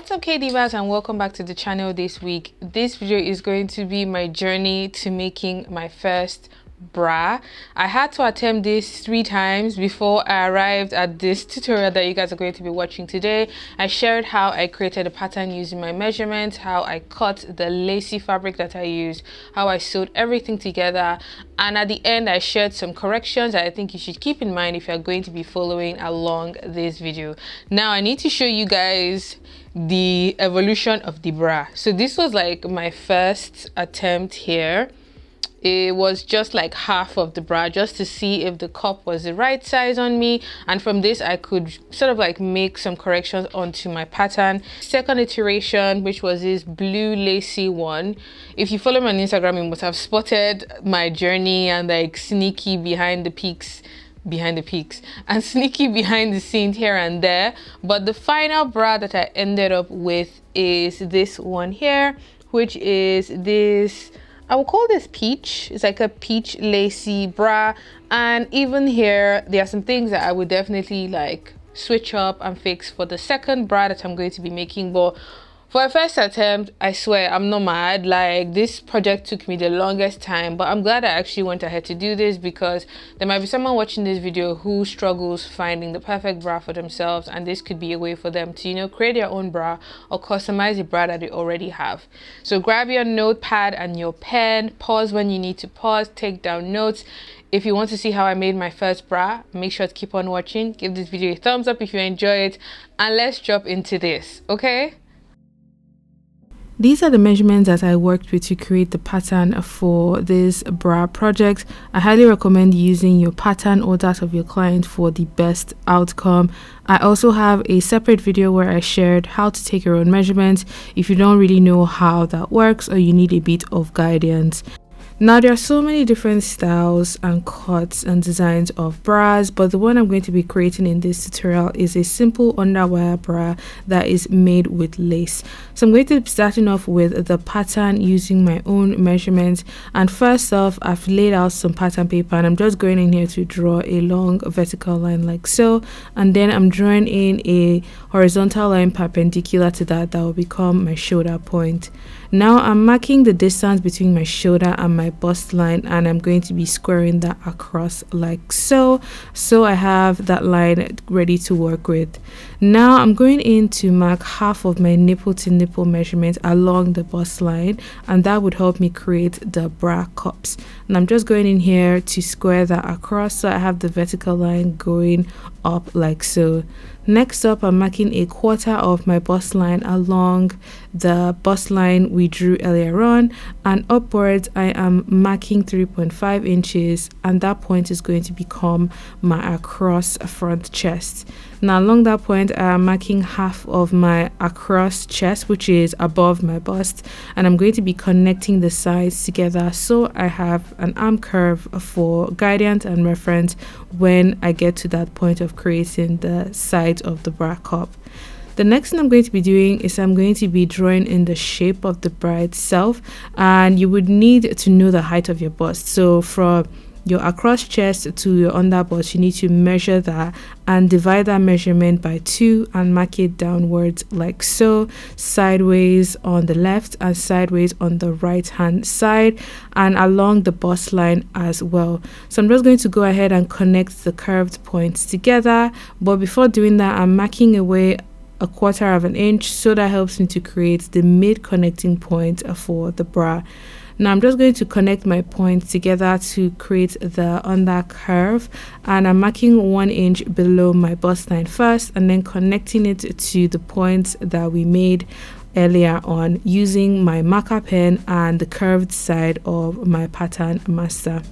What's up, KDivas, and welcome back to the channel this week. This video is going to be my journey to making my first bra. I had to attempt this 3 times before I arrived at this tutorial that you guys are going to be watching today. I shared how I created a pattern using my measurements, how I cut the lacy fabric that I used, how I sewed everything together, and at the end I shared some corrections that I think you should keep in mind if you're going to be following along this video. Now I need to show you guys the evolution of the bra. So this was like my first attempt here. It was just like half of the bra, just to see if the cup was the right size on me, and from this I could sort of like make some corrections onto my pattern. Second iteration, which was this blue lacy one. If you follow me on Instagram, you must have spotted my journey and like sneaky behind the scenes here and there. But the final bra that I ended up with is this one here, which is this, I will call this peach. It's like a peach lacy bra, and even here there are some things that I would definitely like switch up and fix for the second bra that I'm going to be making. But for a first attempt, I swear I'm not mad. Like, this project took me the longest time, but I'm glad I actually went ahead to do this, because there might be someone watching this video who struggles finding the perfect bra for themselves, and this could be a way for them to, you know, create their own bra or customize a bra that they already have. So grab your notepad and your pen, pause when you need to pause, take down notes. If you want to see how I made my first bra, make sure to keep on watching. Give this video a thumbs up if you enjoy it, and let's jump into this, okay? These are the measurements that I worked with to create the pattern for this bra project. I highly recommend using your pattern or that of your client for the best outcome. I also have a separate video where I shared how to take your own measurements if you don't really know how that works or you need a bit of guidance. Now, there are so many different styles and cuts and designs of bras, but the one I'm going to be creating in this tutorial is a simple underwire bra that is made with lace. So I'm going to be starting off with the pattern using my own measurements. And first off, I've laid out some pattern paper, and I'm just going in here to draw a long vertical line like so, and then I'm drawing in a horizontal line perpendicular to that will become my shoulder point. Now I'm marking the distance between my shoulder and my bust line, and I'm going to be squaring that across like so. So I have that line ready to work with. Now I'm going in to mark half of my nipple to nipple measurement along the bust line, and that would help me create the bra cups. And I'm just going in here to square that across, so I have the vertical line going up like so. Next up, I'm marking a quarter of my bust line along the bust line we drew earlier on, and upwards I am marking 3.5 inches, and that point is going to become my across front chest. Now along that point I am marking half of my across chest, which is above my bust, and I'm going to be connecting the sides together so I have an arm curve for guidance and reference when I get to that point of creating the sides of the bra cup. The next thing I'm going to be doing is I'm going to be drawing in the shape of the bra itself, and you would need to know the height of your bust. So from your across chest to your under bust, you need to measure that and divide that measurement by 2 and mark it downwards like so, sideways on the left and sideways on the right hand side, and along the bust line as well. So I'm just going to go ahead and connect the curved points together, but before doing that I'm marking away a quarter of an inch, so that helps me to create the mid connecting point for the bra. Now I'm just going to connect my points together to create the under curve, and I'm marking 1 inch below my bust line first, and then connecting it to the points that we made earlier on using my marker pen and the curved side of my pattern master.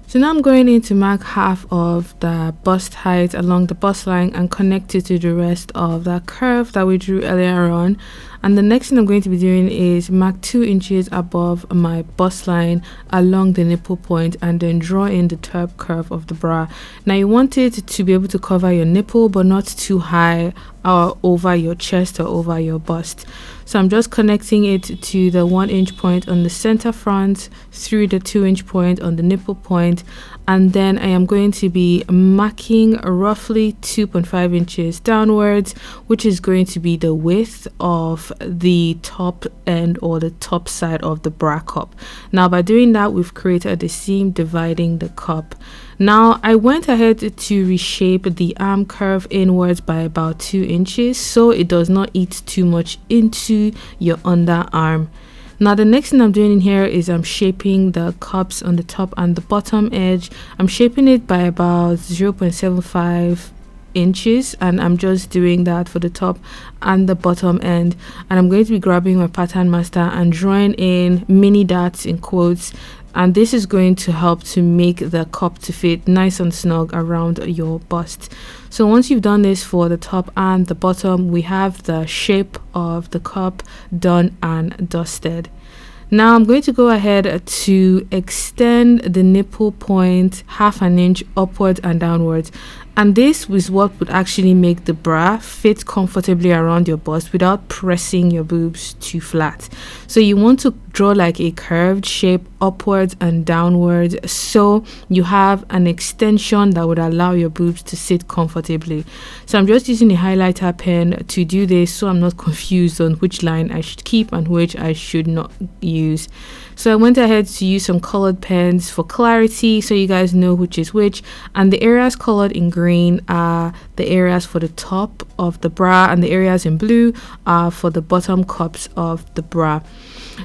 So now I'm going in to mark half of the bust height along the bust line and connect it to the rest of that curve that we drew earlier on. And the next thing I'm going to be doing is mark 2 inches above my bust line along the nipple point, and then draw in the top curve of the bra. Now you want it to be able to cover your nipple, but not too high or over your chest or over your bust. So I'm just connecting it to the 1 inch point on the center front, through the 2 inch point on the nipple point, and then I am going to be marking roughly 2.5 inches downwards, which is going to be the width of the top end or the top side of the bra cup. Now by doing that, we've created a seam dividing the cup. Now I went ahead to reshape the arm curve inwards by about 2 inches so it does not eat too much into your underarm. Now the next thing I'm doing in here is I'm shaping the cups on the top and the bottom edge. I'm shaping it by about 0.75 inches, and I'm just doing that for the top and the bottom end. And I'm going to be grabbing my pattern master and drawing in mini darts in quotes, and this is going to help to make the cup to fit nice and snug around your bust. So once you've done this for the top and the bottom, we have the shape of the cup done and dusted. Now I'm going to go ahead to extend the nipple point 1/2 inch upwards and downwards, and this is what would actually make the bra fit comfortably around your bust without pressing your boobs too flat. So you want to draw like a curved shape upwards and downwards so you have an extension that would allow your boobs to sit comfortably. So I'm just using a highlighter pen to do this so I'm not confused on which line I should keep and which I should not use. So I went ahead to use some colored pens for clarity so you guys know which is which, and the areas colored in green are the areas for the top of the bra and the areas in blue are for the bottom cups of the bra.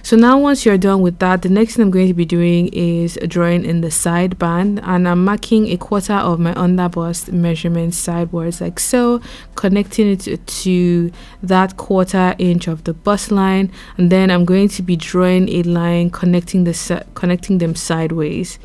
So now once you're done with that, the next thing I'm going to be doing is drawing in the side band, and I'm marking 1/4 of my underbust measurement sidewards like so, connecting it to that 1/4 inch of the bust line, and then I'm going to be drawing a line connecting them sideways.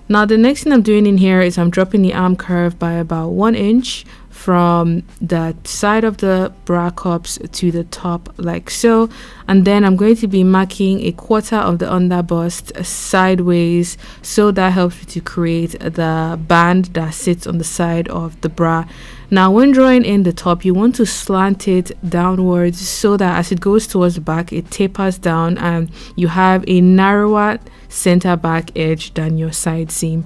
Now the next thing I'm doing in here is I'm dropping the arm curve by about 1 inch from the side of the bra cups to the top like so, and then I'm going to be marking 1/4 of the underbust sideways, so that helps me to create the band that sits on the side of the bra. Now when drawing in the top, you want to slant it downwards so that as it goes towards the back it tapers down and you have a narrower center back edge than your side seam.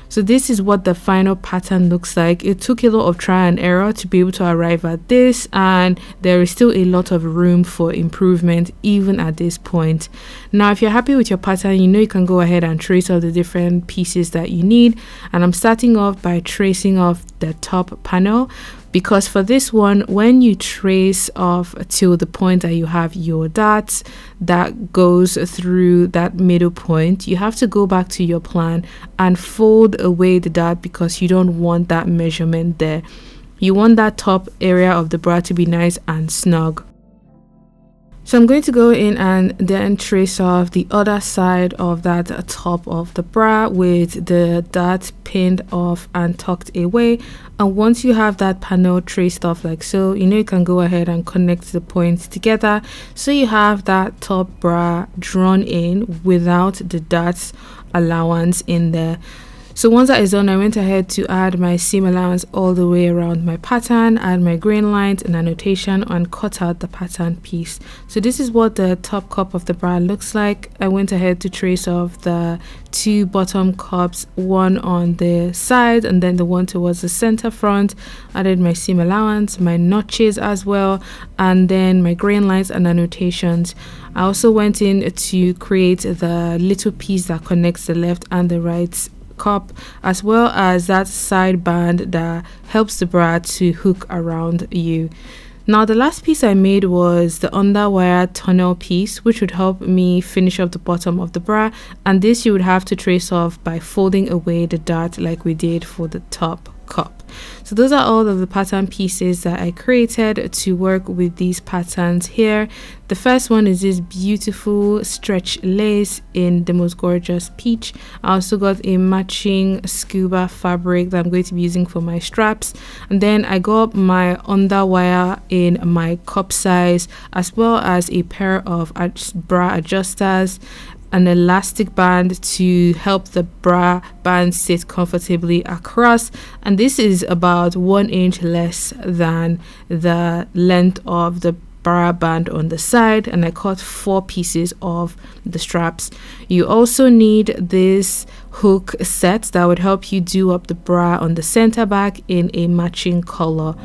So this is what the final pattern looks like. It took a lot of trial and error to be able to arrive at this, and there is still a lot of room for improvement even at this point. Now if you're happy with your pattern, you know you can go ahead and trace all the different pieces that you need, and I'm starting off by tracing off the top panel, because for this one, when you trace off till the point that you have your dots that goes through that middle point, you have to go back to your plan and fold away the dot because you don't want that measurement there. You want that top area of the bra to be nice and snug. So I'm going to go in and then trace off the other side of that top of the bra with the dot pinned off and tucked away. And once you have that panel traced off like so, you know you can go ahead and connect the points together so you have that top bra drawn in without the dots allowance in there. So once that is done, I went ahead to add my seam allowance all the way around my pattern, add my grain lines and annotation, and cut out the pattern piece. So this is what the top cup of the bra looks like. I went ahead to trace off the 2 bottom cups, one on the side and then the one towards the center front. Added my seam allowance, my notches as well, and then my grain lines and annotations. I also went in to create the little piece that connects the left and the right cup, as well as that side band that helps the bra to hook around you. Now the last piece I made was the underwire tunnel piece, which would help me finish up the bottom of the bra, and this you would have to trace off by folding away the dart like we did for the top cup. So those are all of the pattern pieces that I created to work with these patterns here. The first one is this beautiful stretch lace in the most gorgeous peach. I also got a matching scuba fabric that I'm going to be using for my straps, and then I got my underwire in my cup size, as well as a pair of bra adjusters, an elastic band to help the bra band sit comfortably across, and this is about 1 inch less than the length of the bra band on the side, and I cut 4 pieces of the straps. You also need this hook set that would help you do up the bra on the center back in a matching color.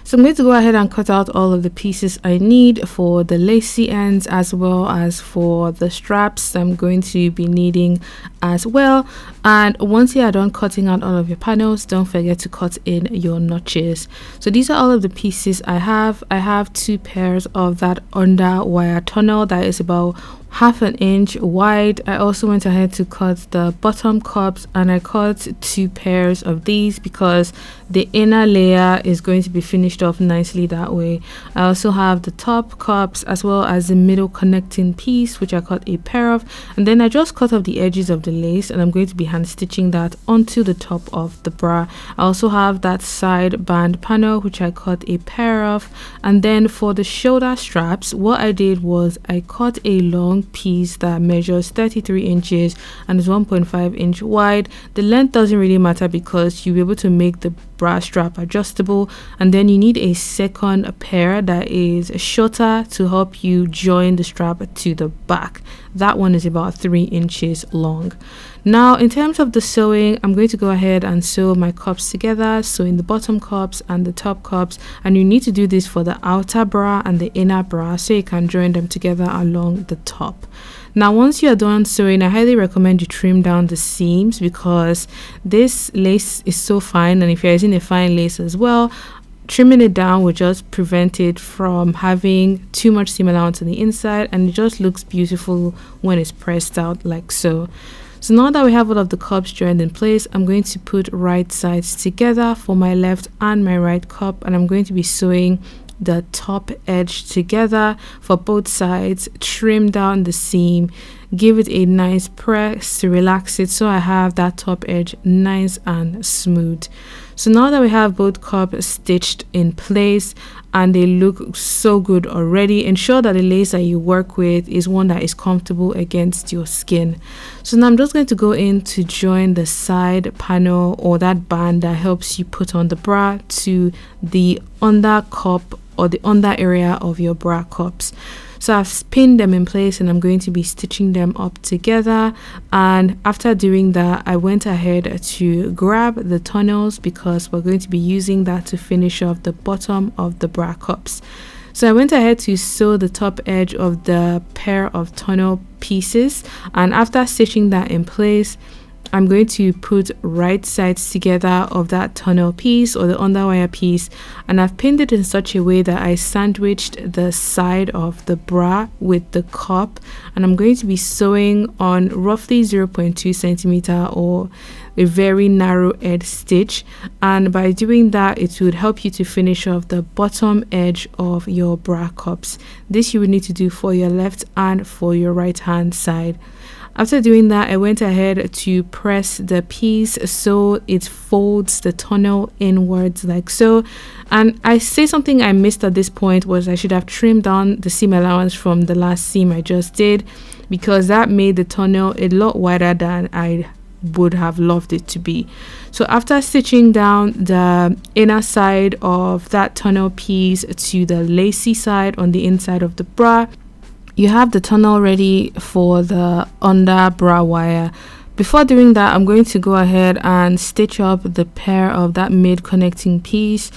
So I'm going to go ahead and cut out all of the pieces I need for the lacy ends as well as for the straps I'm going to be needing as well. And once you are done cutting out all of your panels, don't forget to cut in your notches. So these are all of the pieces I have. I have 2 pairs of that under wire tunnel that is about 1/2 inch wide. I also went ahead to cut the bottom cups, and I cut 2 pairs of these because the inner layer is going to be finished off nicely that way. I also have the top cups as well as the middle connecting piece, which I cut a pair of, and then I just cut off the edges of the lace, and I'm going to be hand stitching that onto the top of the bra. I also have that side band panel, which I cut a pair of, and then for the shoulder straps, what I did was I cut a long piece that measures 33 inches and is 1.5 inch wide. The length doesn't really matter because you'll be able to make the bra strap adjustable, and then you need a second pair that is shorter to help you join the strap to the back. That one is about 3 inches long. Now in terms of the sewing, I'm going to go ahead and sew my cups together, sewing the bottom cups and the top cups, and you need to do this for the outer bra and the inner bra so you can join them together along the top. Now once you are done sewing, I highly recommend you trim down the seams because this lace is so fine, and if you're using a fine lace as well, trimming it down will just prevent it from having too much seam allowance on the inside, and it just looks beautiful when it's pressed out like so. So now that we have all of the cups joined in place, I'm going to put right sides together for my left and my right cup, and I'm going to be sewing the top edge together for both sides, trim down the seam, give it a nice press to relax it so I have that top edge nice and smooth. So now that we have both cups stitched in place and they look so good already, ensure that the lace that you work with is one that is comfortable against your skin. So now I'm just going to go in to join the side panel or that band that helps you put on the bra to the under cup or the under area of your bra cups. So I've pinned them in place and I'm going to be stitching them up together, and after doing that I went ahead to grab the tunnels because we're going to be using that to finish off the bottom of the bra cups. So I went ahead to sew the top edge of the pair of tunnel pieces, and after stitching that in place, I'm going to put right sides together of that tunnel piece or the underwire piece, and I've pinned it in such a way that I sandwiched the side of the bra with the cup, and I'm going to be sewing on roughly 0.2 centimeter or a very narrow edge stitch, and by doing that it would help you to finish off the bottom edge of your bra cups. This you would need to do for your left and for your right hand side. After doing that, I went ahead to press the piece so it folds the tunnel inwards like so. And I say something I missed at this point was I should have trimmed down the seam allowance from the last seam I just did, because that made the tunnel a lot wider than I would have loved it to be. So after stitching down the inner side of that tunnel piece to the lacy side on the inside of the bra, you have the tunnel ready for the under bra wire. Before doing that, I'm going to go ahead and stitch up the pair of that mid connecting piece,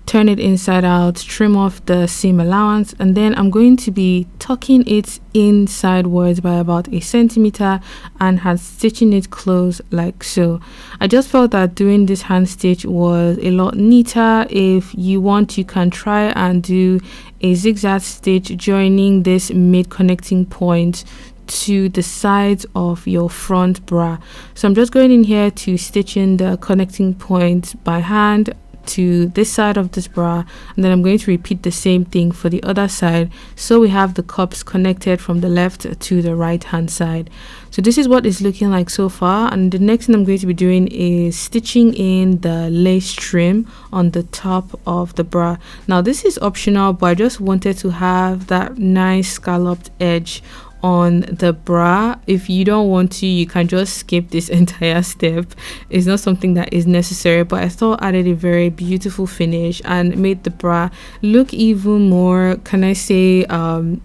turn it inside out, trim off the seam allowance, and then I'm going to be tucking it in sidewards by about 1 centimeter and hand stitching it close like so. I just felt that doing this hand stitch was a lot neater. If you want, you can try and do a zigzag stitch joining this mid connecting point to the sides of your front bra. So I'm just going in here to stitch in the connecting point by hand to this side of this bra, and then I'm going to repeat the same thing for the other side so we have the cups connected from the left to the right hand side. So this is what it's looking like so far, and the next thing I'm going to be doing is stitching in the lace trim on the top of the bra. Now this is optional, but I just wanted to have that nice scalloped edge on the bra. If you don't want to, you can just skip this entire step. It's not something that is necessary, but I thought added a very beautiful finish and made the bra look even more, can I say,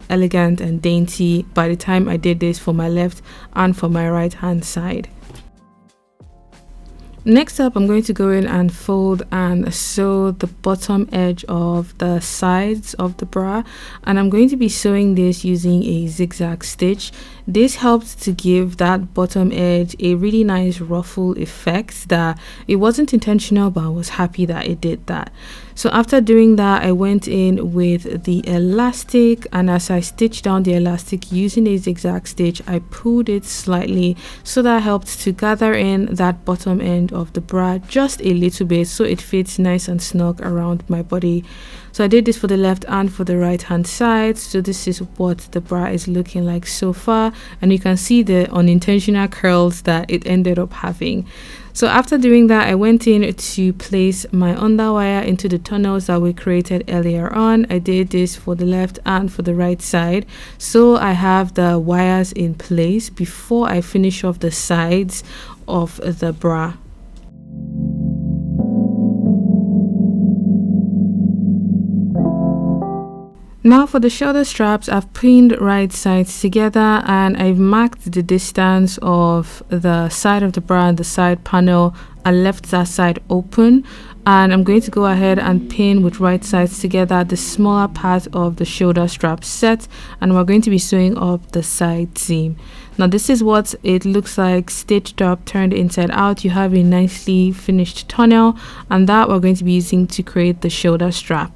elegant and dainty by the time I did this for my left and for my right hand side. Next up, I'm going to go in and fold and sew the bottom edge of the sides of the bra, and I'm going to be sewing this using a zigzag stitch. This helps to give that bottom edge a really nice ruffle effect that it wasn't intentional, but I was happy that it did that. So after doing that, I went in with the elastic, and as I stitched down the elastic using a zigzag stitch, I pulled it slightly, so that helped to gather in that bottom end of the bra just a little bit so it fits nice and snug around my body. So I did this for the left and for the right hand side. So this is what the bra is looking like so far, and you can see the unintentional curls that it ended up having. So after doing that, I went in to place my underwire into the tunnels that we created earlier on. I did this for the left and for the right side, so I have the wires in place before I finish off the sides of the bra. Now for the shoulder straps, I've pinned right sides together and I've marked the distance of the side of the bra and the side panel and left that side open, and I'm going to go ahead and pin with right sides together the smaller part of the shoulder strap set, and we're going to be sewing up the side seam. Now this is what it looks like stitched up, turned inside out. You have a nicely finished tunnel, and that we're going to be using to create the shoulder strap.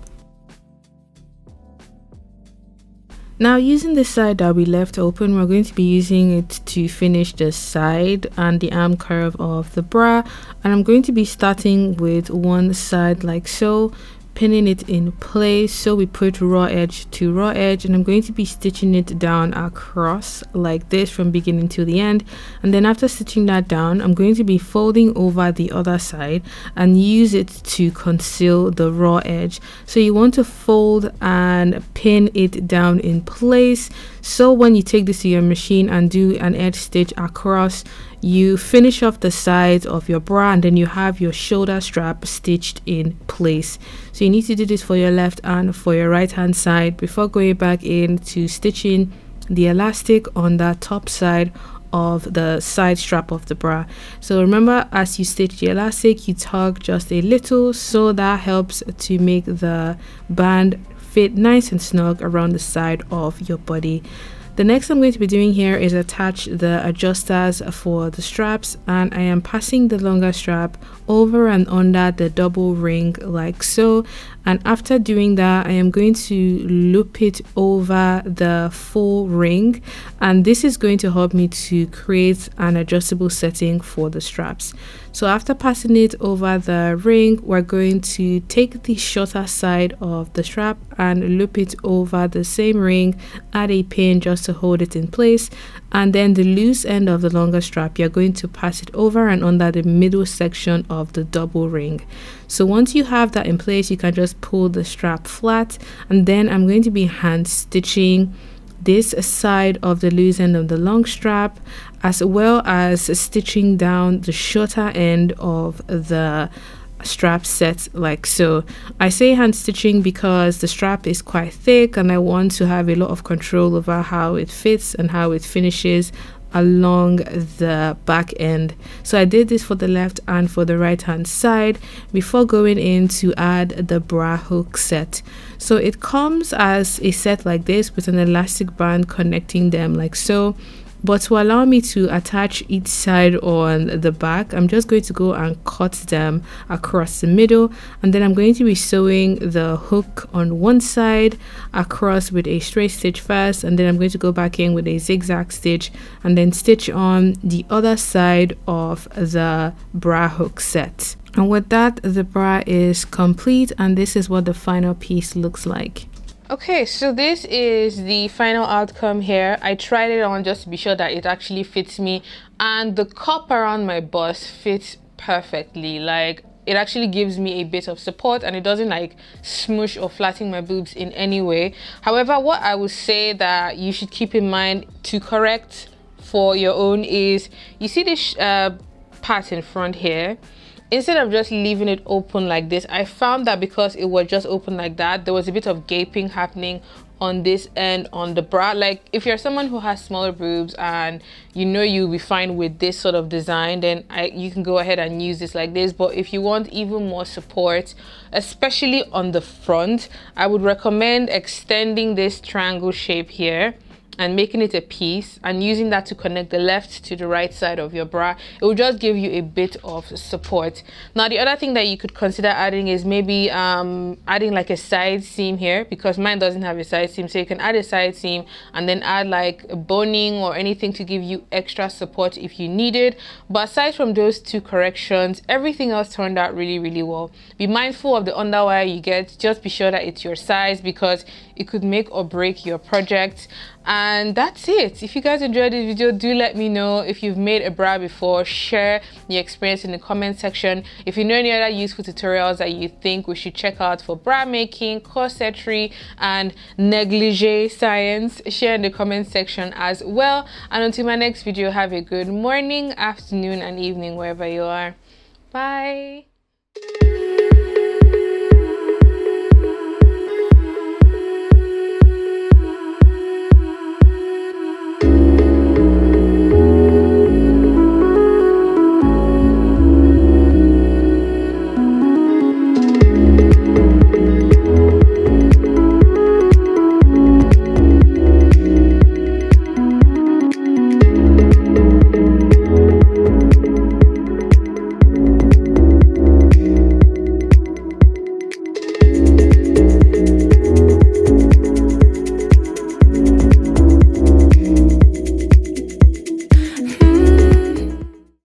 Now using the side that we left open, we're going to be using it to finish the side and the arm curve of the bra, and I'm going to be starting with one side like so, pinning it in place. So we put raw edge to raw edge, and I'm going to be stitching it down across like this from beginning to the end. And then after stitching that down, I'm going to be folding over the other side and use it to conceal the raw edge. So you want to fold and pin it down in place, so when you take this to your machine and do an edge stitch across, you finish off the sides of your bra and then you have your shoulder strap stitched in place. So you need to do this for your left and for your right hand side before going back in to stitching the elastic on that top side of the side strap of the bra. So remember, as you stitch the elastic, you tug just a little, so that helps to make the band fit nice and snug around the side of your body. The next I'm going to be doing here is attach the adjusters for the straps, and I am passing the longer strap over and under the double ring like so, and after doing that I am going to loop it over the full ring, and this is going to help me to create an adjustable setting for the straps. So after passing it over the ring, we're going to take the shorter side of the strap and loop it over the same ring, add a pin just to hold it in place, and then the loose end of the longer strap, you're going to pass it over and under the middle section of the double ring. So once you have that in place, you can just pull the strap flat, and then I'm going to be hand stitching this side of the loose end of the long strap, as well as stitching down the shorter end of the strap set like so. I say hand stitching because the strap is quite thick and I want to have a lot of control over how it fits and how it finishes along the back end. So I did this for the left and for the right hand side before going in to add the bra hook set. So it comes as a set like this with an elastic band connecting them like so. But to allow me to attach each side on the back, I'm just going to go and cut them across the middle, and then I'm going to be sewing the hook on one side across with a straight stitch first, and then I'm going to go back in with a zigzag stitch and then stitch on the other side of the bra hook set. And with that, the bra is complete, and this is what the final piece looks like. Okay, so this is the final outcome here. I tried it on just to be sure that it actually fits me, and the cup around my bust fits perfectly. Like, it actually gives me a bit of support, and it doesn't like smoosh or flatten my boobs in any way. However, what I would say that you should keep in mind to correct for your own is, you see this part in front here, instead of just leaving it open like this, I found that because it was just open like that, there was a bit of gaping happening on this end on the bra. Like if you're someone who has smaller boobs and you know you'll be fine with this sort of design, then you can go ahead and use this like this. But if you want even more support, especially on the front, I would recommend extending this triangle shape here and making it a piece and using that to connect the left to the right side of your bra. It will just give you a bit of support. Now the other thing that you could consider adding is maybe adding like a side seam here, because mine doesn't have a side seam. So you can add a side seam and then add like a boning or anything to give you extra support if you need it. But aside from those two corrections, everything else turned out really, really well. Be mindful of the underwire you get. Just be sure that it's your size, because it could make or break your project. And that's it. If you guys enjoyed this video, do let me know. If you've made a bra before, share your experience in the comment section. If you know any other useful tutorials that you think we should check out for bra making, corsetry, and negligee science, share in the comment section as well. And until my next video, have a good morning, afternoon, and evening wherever you are. Bye.